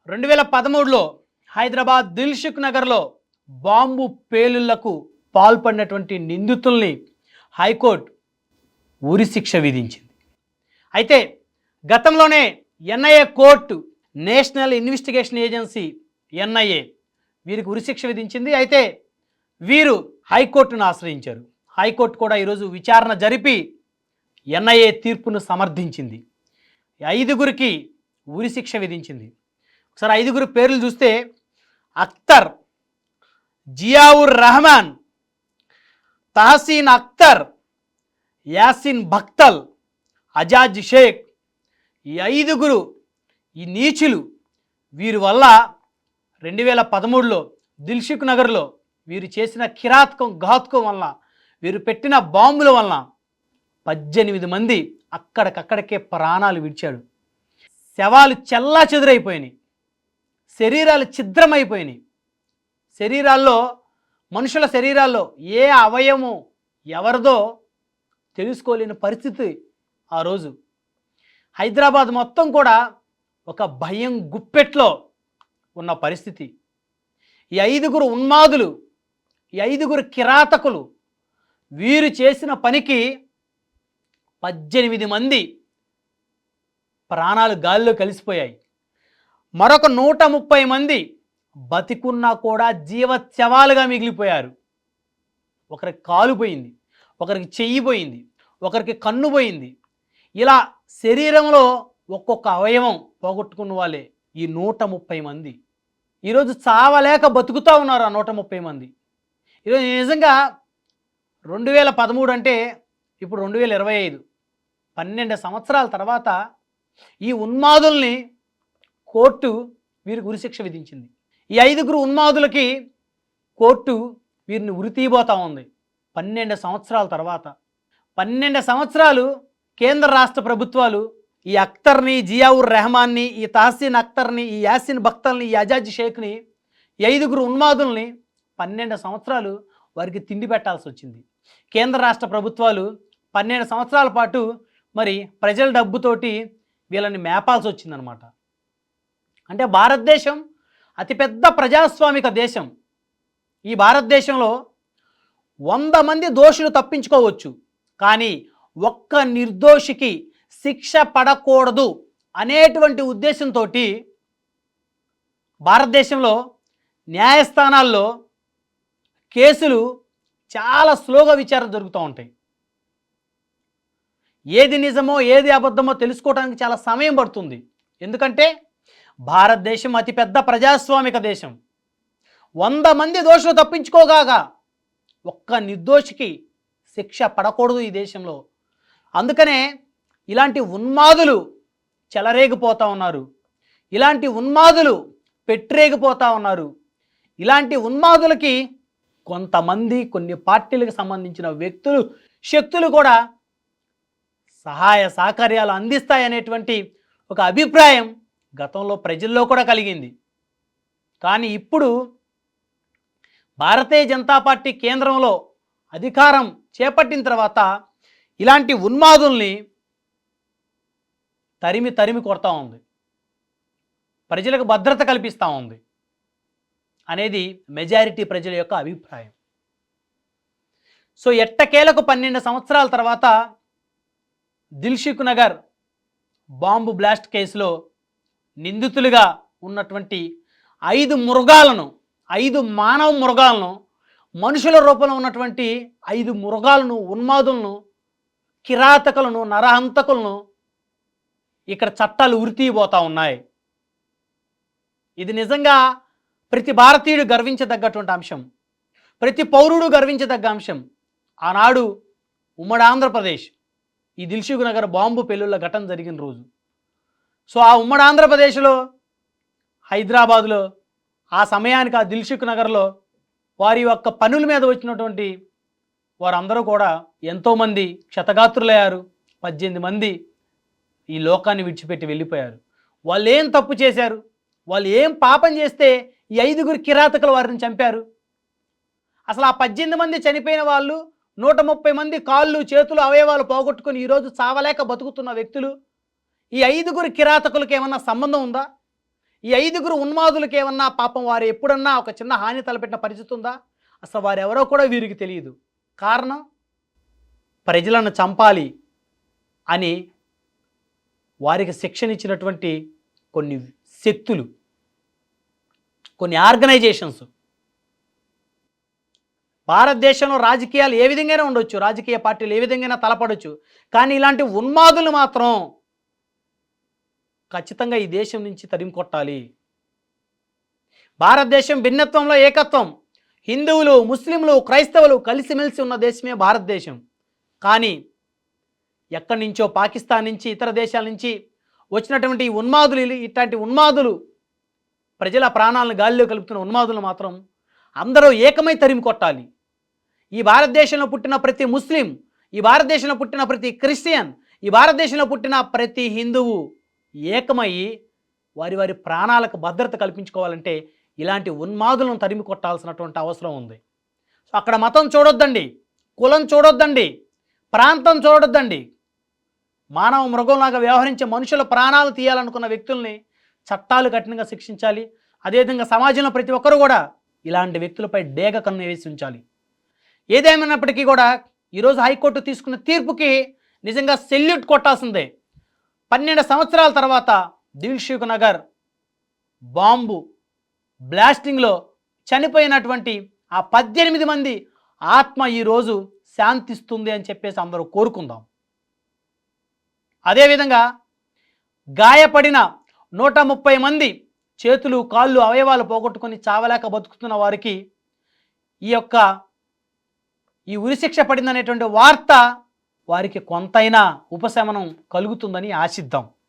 2013లో హైదరాబాద్ దిల్సుఖ్ నగర్లో bomb పేలుళ్లకు పాల్పడినటువంటి నిందితుల్ని high court ఉరిశిక్ష విధించింది. అయితే గతంలోనే NIA court, national investigation agency NIA వీరికి ఉరిశిక్ష విధించింది. అయితే వీరు హైకోర్టును ఆశ్రయించారు. హైకోర్టు కూడా ఈరోజు విచారణ జరిపి ఎన్ఐఏ తీర్పును సమర్థించింది. ఐదుగురికి ఉరిశిక్ష విధించింది. ఒకసారి ఐదుగురు పేర్లు చూస్తే అఖ్తర్, జియావుర్ రెహమాన్, తహసీన్ అఖ్తర్, యాసిన్ బక్తల్, అజాజ్ షేక్. ఈ ఐదుగురు ఈ నీచులు వీరి వల్ల 2013లో దిల్సుఖ్ నగర్లో వీరు చేసిన ఘాతుకం వల్ల, వీరు పెట్టిన బాంబుల వలన 18 మంది అక్కడికక్కడికే ప్రాణాలు విడిచాడు. శవాలు చెల్లా చెదురైపోయినాయి, శరీరాలు ఛిద్రమైపోయినాయి. మనుషుల శరీరాల్లో ఏ అవయవం ఎవరిదో తెలుసుకోలేని పరిస్థితి ఆ రోజు. హైదరాబాద్ మొత్తం కూడా ఒక భయం గుప్పెట్లో ఉన్న పరిస్థితి. ఈ ఐదుగురు ఉన్మాదులు, ఈ ఐదుగురు కిరాతకులు వీరు చేసిన పనికి 18 మంది ప్రాణాలు గాలిలో కలిసిపోయాయి. మరొక 130 మంది బతికున్నా కూడా జీవత్యవాలుగా మిగిలిపోయారు. ఒకరికి కాలు పోయింది, ఒకరికి చెయ్యి పోయింది, ఒకరికి కన్ను పోయింది. ఇలా శరీరంలో ఒక్కొక్క అవయవం పోగొట్టుకున్న వాళ్ళే ఈ 130 మంది. ఈరోజు చావలేక బతుకుతూ ఉన్నారు ఆ 130 మంది. ఈరోజు నిజంగా 2013 అంటే ఇప్పుడు 2025, 12 సంవత్సరాల తర్వాత ఈ ఉన్మాదుల్ని కోర్టు వీరికి ఉరిశిక్ష విధించింది. ఈ ఐదుగురు ఉన్మాదులకి కోర్టు వీరిని ఉరి తీయబోతా ఉంది 12 సంవత్సరాల తర్వాత. 12 సంవత్సరాలు కేంద్ర రాష్ట్ర ప్రభుత్వాలు ఈ అఖ్తర్ని, జియావుర్ రెహమాన్ని, ఈ తహసీన్ అఖ్తర్ని, ఈ యాసిన్ బక్తల్ని, ఈ అజాజ్ షేక్ని, ఈ ఐదుగురు ఉన్మాదుల్ని 12 సంవత్సరాలు వారికి తిండి పెట్టాల్సి వచ్చింది. కేంద్ర రాష్ట్ర ప్రభుత్వాలు 12 సంవత్సరాల పాటు మరి ప్రజల డబ్బుతోటి వీళ్ళని మేపాల్సి వచ్చిందనమాట. అంటే భారతదేశం అతిపెద్ద ప్రజాస్వామిక దేశం. ఈ భారతదేశంలో 100 మంది దోషులు తప్పించుకోవచ్చు, కానీ ఒక్క నిర్దోషికి శిక్ష పడకూడదు అనేటువంటి ఉద్దేశంతో భారతదేశంలో న్యాయస్థానాల్లో కేసులు చాలా స్లోగా విచారణ జరుగుతూ ఉంటాయి. ఏది నిజమో ఏది అబద్ధమో తెలుసుకోవడానికి చాలా సమయం పడుతుంది. ఎందుకంటే భారతదేశం అతిపెద్ద ప్రజాస్వామిక దేశం. 100 మంది దోషులు తప్పించుకోగా ఒక్క నిర్దోషికి శిక్ష పడకూడదు ఈ దేశంలో. అందుకనే ఇలాంటి ఉన్మాదులు చెలరేగిపోతూ ఉన్నారు, ఇలాంటి ఉన్మాదులు పెట్టరేగిపోతూ ఉన్నారు. ఇలాంటి ఉన్మాదులకి కొంతమంది, కొన్ని పార్టీలకు సంబంధించిన వ్యక్తులు, శక్తులు కూడా సహాయ సహకార్యాలు అందిస్తాయనేటువంటి ఒక అభిప్రాయం గతంలో ప్రజల్లో కూడా కలిగింది. కానీ ఇప్పుడు భారతీయ జనతా పార్టీ కేంద్రంలో అధికారం చేపట్టిన తర్వాత ఇలాంటి ఉన్మాదుల్ని తరిమి కొడతా ఉంది, ప్రజలకు భద్రత కల్పిస్తూ ఉంది అనేది మెజారిటీ ప్రజల యొక్క అభిప్రాయం. సో ఎట్టకేలకు 12 సంవత్సరాల తర్వాత దిల్సుఖ్ నగర్ బాంబు బ్లాస్ట్ కేసులో నిందితులుగా ఉన్నటువంటి 5 మృగాలను, 5 మానవ మృగాలను, మనుషుల రూపంలో ఉన్నటువంటి 5 మృగాలను, ఉన్మాదులను, కిరాతకులను, నరహంతకులను ఇక్కడ చట్టాలు ఉరితీయబోతా ఉన్నాయి. ఇది నిజంగా ప్రతి భారతీయుడు గర్వించదగ్గటువంటి అంశం, ప్రతి పౌరుడు గర్వించదగ్గ అంశం. ఆనాడు ఉమ్మడి ఆంధ్రప్రదేశ్ ఈ దిల్సుఖ్ నగర్ బాంబు పేలుళ్ల ఘటన జరిగిన రోజు. సో ఆ ఉమ్మడి ఆంధ్రప్రదేశ్లో, హైదరాబాదులో ఆ సమయానికి ఆ దిల్సుఖ్ నగర్లో వారి యొక్క పనుల మీద వచ్చినటువంటి వారందరూ కూడా ఎంతోమంది క్షతగాత్రులయ్యారు. 18 మంది ఈ లోకాన్ని విడిచిపెట్టి వెళ్ళిపోయారు. వాళ్ళు ఏం తప్పు చేశారు, వాళ్ళు ఏం పాపం చేస్తే ఈ 5గురు కిరాతకులు వారిని చంపారు? అసలు ఆ 18 మంది చనిపోయిన వాళ్ళు, 130 మంది కాళ్ళు చేతులు అవయవాలు పోగొట్టుకుని ఈరోజు చావలేక బతుకుతున్న వ్యక్తులు, ఈ 5గురు కిరాతకులకు ఏమన్నా సంబంధం ఉందా? ఈ 5గురు ఉన్మాదులకు ఏమన్నా పాపం వారు ఎప్పుడన్నా ఒక చిన్న హాని తలపెట్టిన పరిస్థితి ఉందా? అసలు వారెవరో కూడా వీరికి తెలియదు. కారణం ప్రజలను చంపాలి అని వారికి శిక్షణ ఇచ్చినటువంటి కొన్ని శక్తులు, కొన్ని ఆర్గనైజేషన్స్. భారతదేశంలో రాజకీయాలు ఏ విధంగానే ఉండొచ్చు, రాజకీయ పార్టీలు ఏ విధంగా తలపడవచ్చు, కానీ ఇలాంటి ఉన్మాదులు మాత్రం ఖచ్చితంగా ఈ దేశం నుంచి తరిమి కొట్టాలి. భారతదేశం భిన్నత్వంలో ఏకత్వం. హిందువులు, ముస్లింలు, క్రైస్తవులు కలిసిమెలిసి ఉన్న దేశమే భారతదేశం. కానీ ఎక్కడి నుంచో పాకిస్తాన్ నుంచి, ఇతర దేశాల నుంచి వచ్చినటువంటి ఉన్మాదులు, ఇట్లాంటి ఉన్మాదులు, ప్రజల ప్రాణాలను గాలిలో కలుపుతున్న ఉన్మాదులు మాత్రం అందరూ ఏకమై తరిమి కొట్టాలి. ఈ భారతదేశంలో పుట్టిన ప్రతి ముస్లిం, ఈ భారతదేశంలో పుట్టిన ప్రతి క్రిస్టియన్, ఈ భారతదేశంలో పుట్టిన ప్రతి హిందువు ఏకమయ్యి వారి వారి ప్రాణాలకు భద్రత కల్పించుకోవాలంటే ఇలాంటి ఉన్మాదులను తరిమి కొట్టాల్సినటువంటి అవసరం ఉంది. సో అక్కడ మతం చూడొద్దండి, కులం చూడొద్దండి, ప్రాంతం చూడొద్దండి. మానవ మృగంలాగా వ్యవహరించే మనుషుల ప్రాణాలు తీయాలనుకున్న వ్యక్తుల్ని చట్టాలు కఠినంగా శిక్షించాలి. అదేవిధంగా సమాజంలో ప్రతి ఒక్కరూ కూడా ఇలాంటి వ్యక్తులపై డేగ కన్ను వేసి ఉంచాలి. ఏదేమైనప్పటికీ కూడా ఈరోజు హైకోర్టు తీసుకున్న తీర్పుకి నిజంగా సెల్యూట్ కొట్టాల్సిందే. 12 సంవత్సరాల తర్వాత దిల్సుఖ్ నగర్ బాంబు బ్లాస్టింగ్లో చనిపోయినటువంటి ఆ 18 మంది ఆత్మ ఈరోజు శాంతిస్తుంది అని చెప్పేసి అందరూ కోరుకుందాం. అదేవిధంగా గాయపడిన 130 మంది చేతులు, కాళ్ళు, అవయవాలు పోగొట్టుకొని చావలేక బతుకుతున్న వారికి ఈ ఉరిశిక్ష పడిందనేటువంటి వార్త వారికి కొంతైనా ఉపశమనం కలుగుతుందని ఆశిద్దాం.